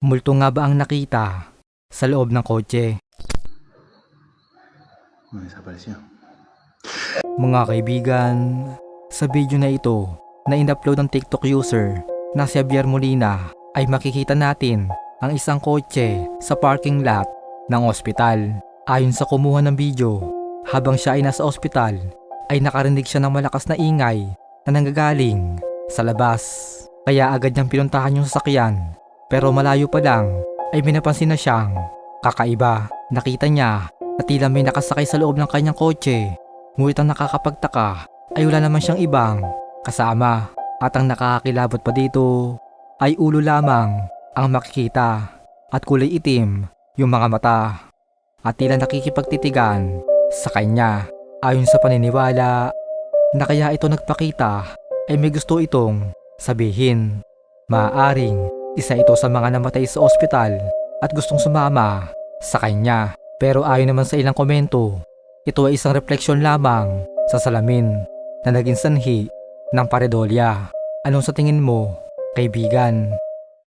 Multo nga ba ang nakita sa loob ng kotse? Desapareció. Mga kaibigan, sa video na ito na in-upload ng TikTok user na si Javier Molina ay makikita natin ang isang kotse sa parking lot ng ospital. Ayon sa kumuha ng video, habang siya ay nasa ospital ay nakarinig siya ng malakas na ingay na nanggagaling sa labas. Kaya agad niyang pinuntahan yung sasakyan, pero malayo pa lang ay may napansin na siyang kakaiba. Nakita niya na tila may nakasakay sa loob ng kanyang kotse, ngunit ang nakakapagtaka ay wala naman siyang ibang kasama. At ang nakakakilabot pa dito ay ulo lamang ang makikita at kulay itim yung mga mata at tila nakikipagtitigan sa kanya. Ayon sa paniniwala na kaya ito nagpakita ay may gusto itong sabihin. Maaaring isa ito sa mga namatay sa ospital at gustong sumama sa kanya. Pero ayon naman sa ilang komento, ito ay isang refleksyon lamang sa salamin na naging sanhi ng paredolya. Anong sa tingin mo, kaibigan?